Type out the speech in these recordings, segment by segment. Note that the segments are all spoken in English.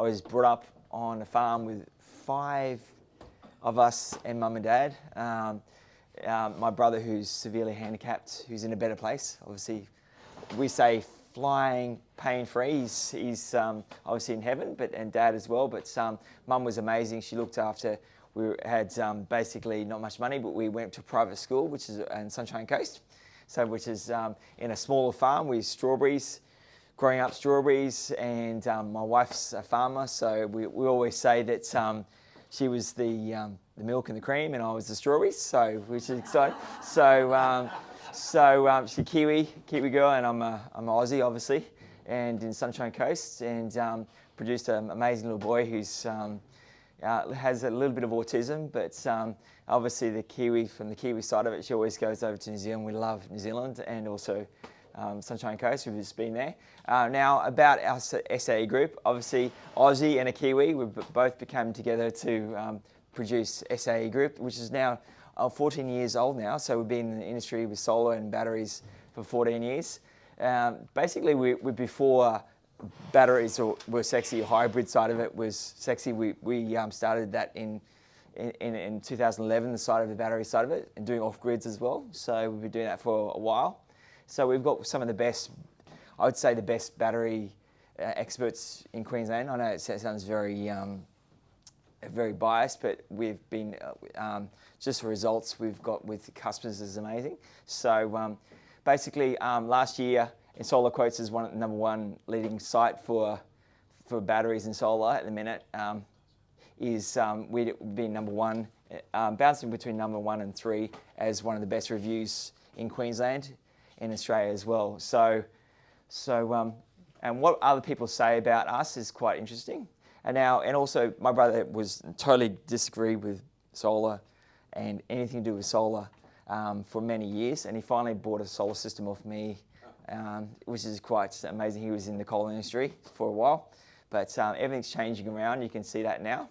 was brought up on a farm with 5 of us and mum and dad. My brother, who's severely handicapped, who's in a better place. Obviously, we say flying pain-free. He's obviously in heaven, and dad as well. But mum was amazing. She looked after. We had basically not much money, but we went to a private school, which is in Sunshine Coast. So, which is in a smaller farm with strawberries, growing up strawberries, and my wife's a farmer. So we always say that she was the milk and the cream, and I was the strawberries. So, which is exciting. So she's Kiwi girl, and I'm Aussie, obviously, and in Sunshine Coast, and produced an amazing little boy who's has a little bit of autism, but obviously the Kiwi, from the Kiwi side of it, she always goes over to New Zealand. We love New Zealand, and also Sunshine Coast. We've just been there. Now about our SAE Group, obviously Aussie and a Kiwi, we both became together to produce SAE Group, which is now 14 years old now. So we've been in the industry with solar and batteries for 14 years. Basically, we before batteries were sexy, hybrid side of it was sexy. We started that in 2011, the side of the battery side of it, and doing off-grids as well. So we've been doing that for a while. So we've got some of the best, I would say the best battery experts in Queensland. I know it sounds very biased, but we've been, just the results we've got with customers is amazing. So basically last year, in Solar Quotes is number one leading site for batteries and solar at the minute. We've been number one, bouncing between number 1 and 3 as one of the best reviews in Queensland, in Australia as well. So and what other people say about us is quite interesting. And also my brother was totally disagree with solar and anything to do with solar for many years, and he finally bought a solar system off me. Which is quite amazing. He was in the coal industry for a while, but everything's changing around. You can see that now.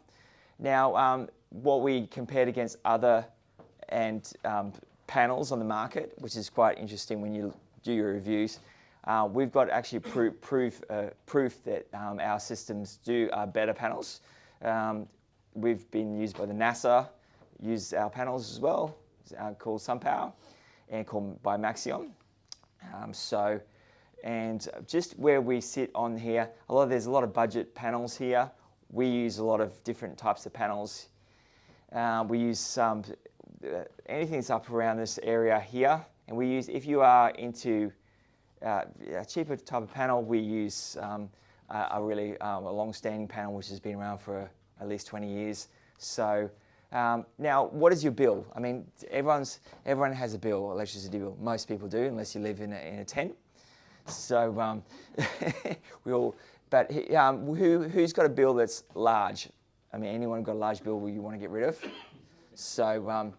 Now, what we compared against other panels on the market, which is quite interesting when you do your reviews, we've got actually proof that our systems are better panels. We've been used by the NASA, used our panels as well, called SunPower, and called by Maxion. And just where we sit on here, there's a lot of budget panels here. We use a lot of different types of panels. We use anything that's up around this area here, and we use, if you are into a cheaper type of panel, we use a really long-standing panel which has been around for at least 20 years. So now, what is your bill? I mean, everyone has a bill, electricity bill. Most people do, unless you live in a tent. So but who's got a bill that's large? I mean, anyone got a large bill you want to get rid of? So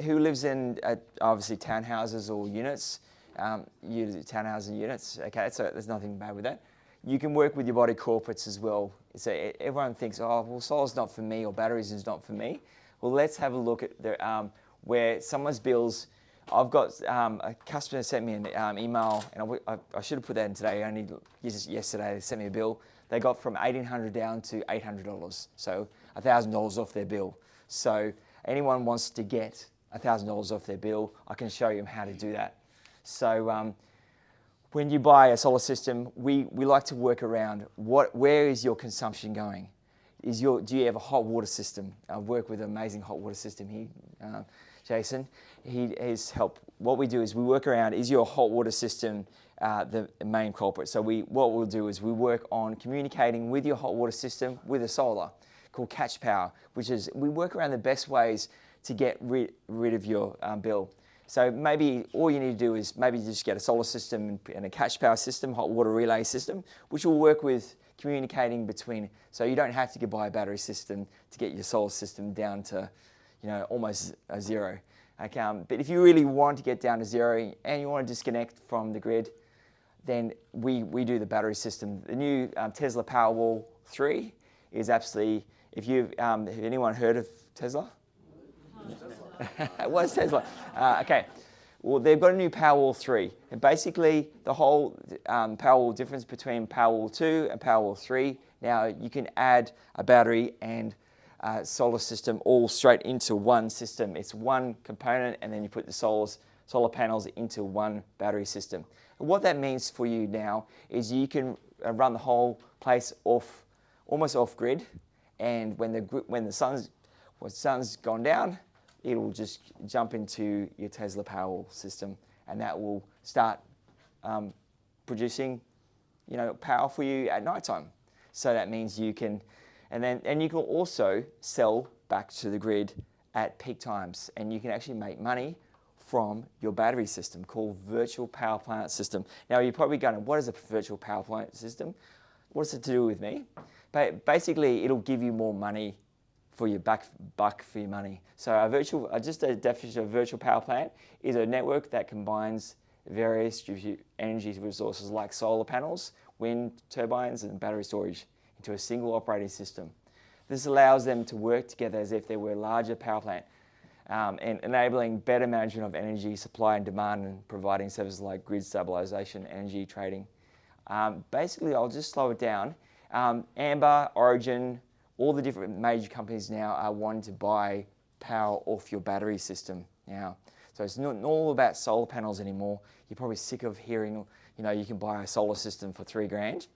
who lives in obviously townhouses or units? Townhouses and units. Okay, so there's nothing bad with that. You can work with your body corporates as well. So everyone thinks, oh, well, solar's not for me or batteries is not for me. Well, let's have a look at where someone's bills. I've got a customer sent me an email, and I should have put that in today. Only yesterday they sent me a bill. They got from $1,800 down to $800, so $1,000 off their bill. So anyone wants to get $1,000 off their bill, I can show you how to do that. So when you buy a solar system, we like to work around where is your consumption going? Do you have a hot water system? I work with an amazing hot water system here, Jason. He has helped. What we do is we work around, is your hot water system the main culprit? So what we'll do is we work on communicating with your hot water system with a solar called Catch Power, which is, we work around the best ways to get rid of your bill. So maybe all you need to do is maybe just get a solar system and a Catch Power system, hot water relay system, which will work with communicating between, so you don't have to buy a battery system to get your solar system down to, almost a zero. Okay, but if you really want to get down to zero and you want to disconnect from the grid, then we do the battery system. The new Tesla Powerwall 3 is absolutely, have anyone heard of Tesla? What's Tesla? Okay, well, they've got a new Powerwall 3. And basically, the whole Powerwall difference between Powerwall 2 and Powerwall 3 Now you can add a battery and a solar system all straight into one system. It's one component, and then you put the solar panels into one battery system. And what that means for you now is you can run the whole place almost off grid, and when the sun's gone down, it will just jump into your Tesla Powerwall system, and that will start producing, power for you at nighttime. So that means you can, and you can also sell back to the grid at peak times, and you can actually make money from your battery system called virtual power plant system. Now you're probably going, what is a virtual power plant system? What's it to do with me? But basically, it'll give you more money for your buck for your money. So just a definition of a virtual power plant is a network that combines various distributed energy resources like solar panels, wind turbines, and battery storage into a single operating system. This allows them to work together as if they were a larger power plant, and enabling better management of energy supply and demand, and providing services like grid stabilization, energy trading. Basically, I'll just slow it down. Amber, Origin, all the different major companies now are wanting to buy power off your battery system now. So it's not all about solar panels anymore. You're probably sick of hearing, you can buy a solar system for $3,000.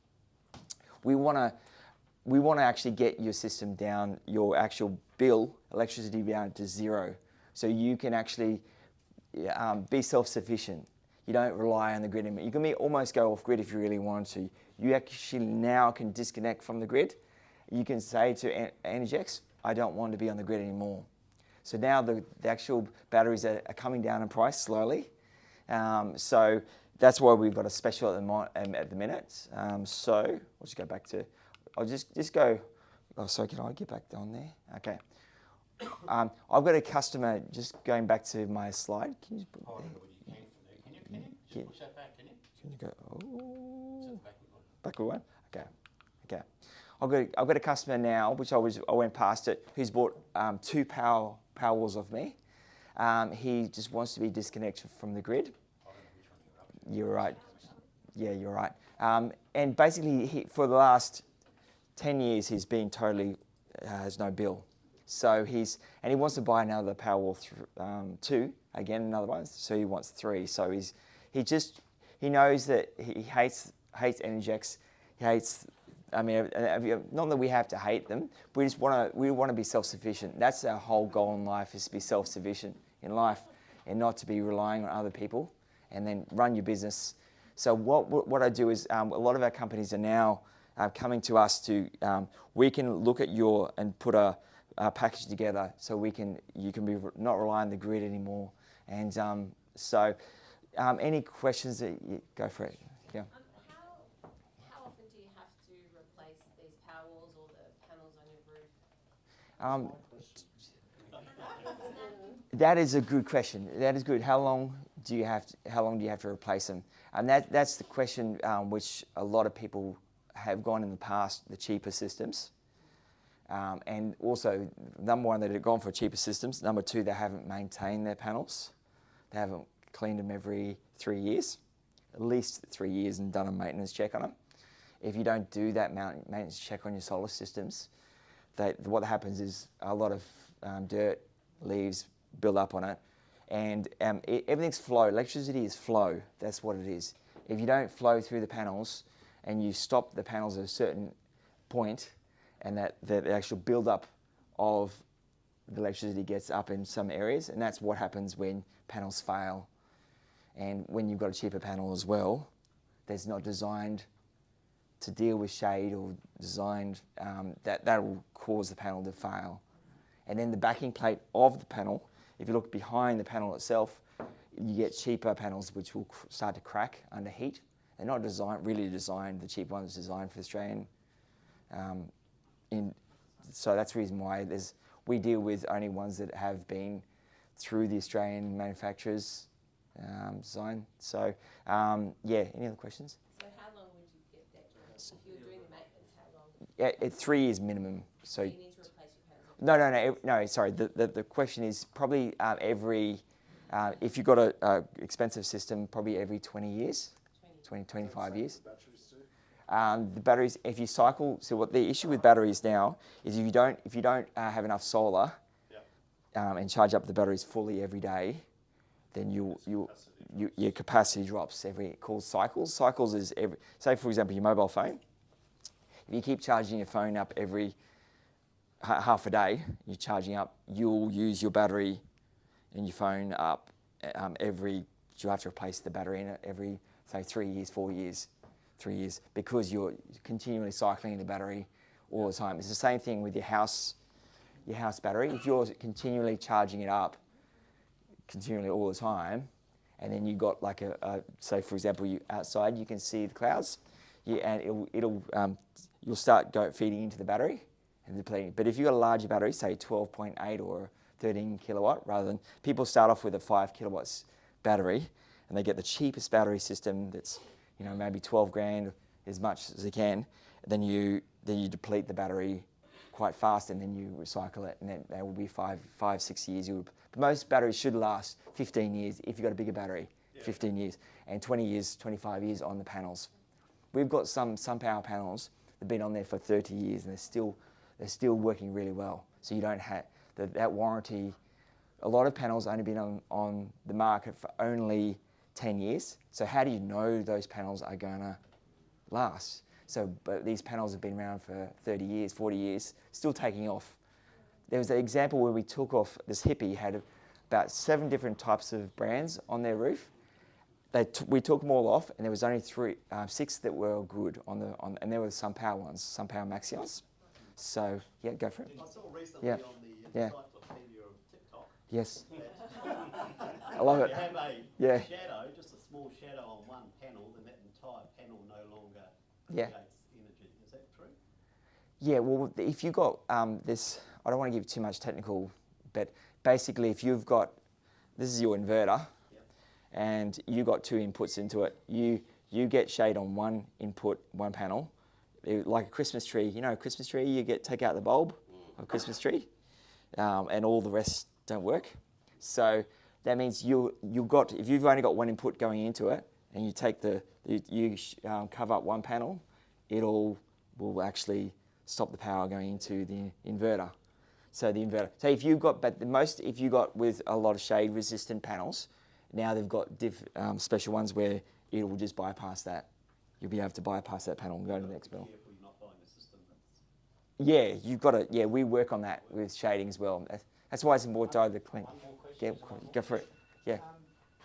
We want to actually get your system down, your actual electricity down to zero, so you can actually be self-sufficient. You don't rely on the grid anymore. You can almost go off grid if you really want to. You actually now can disconnect from the grid. You can say to Energix, I don't want to be on the grid anymore. So now the actual batteries are coming down in price slowly. So that's why we've got a special at the minute. So we'll just go back to, I'll just go, sorry, can I get back on there? Okay. I've got a customer, just going back to my slide. Can you put it there? Can you push that back, can you? Can you go, backward one? Okay. I've got a customer now, which I went past it, who's bought 2 Powerwalls off me. He just wants to be disconnected from the grid. You're right. Yeah, you're right. And basically, for the last 10 years, he's been totally has no bill. So he wants to buy another Powerwall 2, again another one. So he wants 3. So he knows that he hates Energix. He hates. I mean, not that we have to hate them. We just want to be self-sufficient. That's our whole goal in life, is to be self-sufficient in life, and not to be relying on other people, and then run your business. So what I do is a lot of our companies are now coming to us to we can look at and put a package together, so you can be not rely on the grid anymore. And so any questions? Go for it. Yeah. How often do you have to replace these Powerwalls or the panels on your roof? That is a good question. That is good. How long do you have to replace them? And that's the question which a lot of people have gone in the past, the cheaper systems. And also, number one, they've gone for cheaper systems. Number two, they haven't maintained their panels. They haven't cleaned them every 3 years, at least 3 years, and done a maintenance check on them. If you don't do that maintenance check on your solar systems, what happens is a lot of dirt, leaves build up on it, and everything's flow. Electricity is flow. That's what it is. If you don't flow through the panels, and you stop the panels at a certain point, and that the actual build-up of the electricity gets up in some areas, and that's what happens when panels fail. And when you've got a cheaper panel as well, that's not designed to deal with shade, or designed that will cause the panel to fail. And then the backing plate of the panel, if you look behind the panel itself, you get cheaper panels which will start to crack under heat. They're not really designed, the cheap ones designed for Australian. So that's the reason why we deal with only ones that have been through the Australian manufacturers design. So yeah, any other questions? So how long would you get that? If you were doing the maintenance, how long? Yeah, 3 years minimum. So you need to replace your panels? No, sorry. The question is probably if you've got an expensive system, probably every 20 years. 20, 25 years. The batteries, if you cycle, so what the issue with batteries now is if you don't have enough solar and charge up the batteries fully every day, then your capacity drops it calls cycles. Cycles is say for example your mobile phone. If you keep charging your phone up every half a day, you're charging up, you'll use your battery in your phone up you'll have to replace the battery in it every, say, 3 years, 4 years, 3 years, because you're continually cycling the battery all the time. It's the same thing with your house battery. If you're continually charging it up, continually all the time, and then you've got like say for example, you outside you can see the clouds, and you'll start feeding into the battery and depleting. But if you've got a larger battery, say 12.8 or 13 kilowatt, rather than people start off with a 5 kilowatts battery, and they get the cheapest battery system that's maybe 12 grand, as much as they can. Then you deplete the battery quite fast, and then you recycle it, and then that will be 5-6 years. But most batteries should last 15 years if you've got a bigger battery, 15 years, and 20 years, 25 years on the panels. We've got some power panels that have been on there for 30 years, and they're still working really well. So you don't have that warranty. A lot of panels only been on the market for only 10 years. So how do you know those panels are going to last? But these panels have been around for 30 years, 40 years, still taking off. There was an example where we took off, this hippie had about 7 different types of brands on their roof. We took them all off, and there was only 6 that were good and there were some power ones, some power Maxions. So yeah, go for it. I saw recently on the encyclopedia of TikTok. Yes. I love it. You have a shadow, just a small shadow on one panel, and that entire panel no longer creates energy. Is that true? Yeah, well, if you've got this, I don't want to give too much technical, but basically if you've got, this is your inverter, and you've got 2 inputs into it, you get shade on one input, one panel, like a Christmas tree. A Christmas tree, you take out the bulb of a Christmas tree, and all the rest don't work. So that means if you've only got one input going into it, and you take you cover up one panel, will actually stop the power going into the inverter. So if you've got with a lot of shade resistant panels, now they've got special ones where it will just bypass that. You'll be able to bypass that panel and go to the next panel. Careful you're not buying a system Yeah, you've got to. Yeah, we work on that with shading as well. That's why it's important to either clean. One more question. Go for it. Yeah.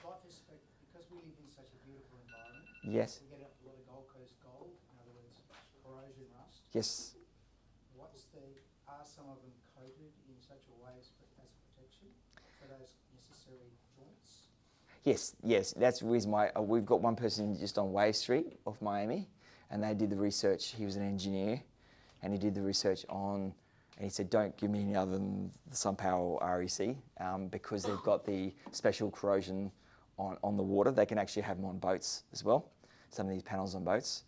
Life is, because we live in such a beautiful environment. Yes. We get a lot of Gold Coast gold, in other words, corrosion rust. Yes. Are some of them coated in such a way as protection for those necessary joints? Yes. That's the reason why we've got one person just on Wave Street off Miami, and they did the research. He was an engineer, and he did the research and he said, don't give me any other than the SunPower or REC, because they've got the special corrosion on the water. They can actually have them on boats as well, some of these panels on boats.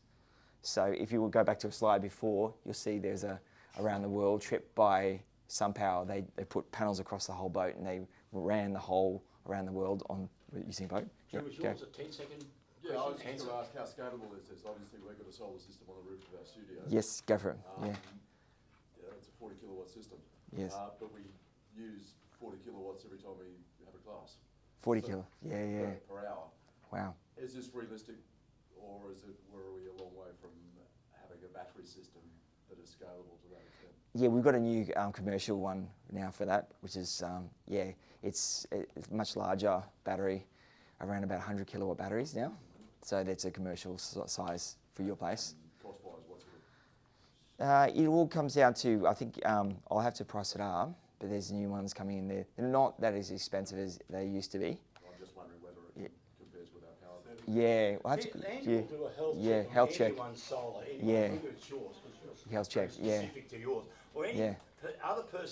So if you will go back to a slide before, you'll see there's a around the world trip by SunPower. They put panels across the whole boat, and they ran the whole around the world using a boat. So was yours a 10-second? Yeah, I was just going to ask how scalable is this? Obviously, we've got a solar system on the roof of our studio. Yes, go for it. It's a 40 kilowatt system. Yes. But we use 40 kilowatts every time we have a class. 40 kilo. Yeah. Per hour. Wow. Is this realistic, or were we a long way from having a battery system that is scalable to that extent? Yeah, we've got a new commercial one now for that, which is it's a much larger battery, around about 100 kilowatt batteries now. So that's a commercial size for your place. Cost-wise, what's it? It all comes down to, I think I'll have to price it up, but there's new ones coming in there. They're not that as expensive as they used to be. I'm just wondering whether it compares with our power bill. Yeah, we'll have to. Andy will do a health Yeah, check health on check. anyone's solar. Yeah. Whether it's yours, because yours Health check, is yeah. specific to yours, or any Yeah. other person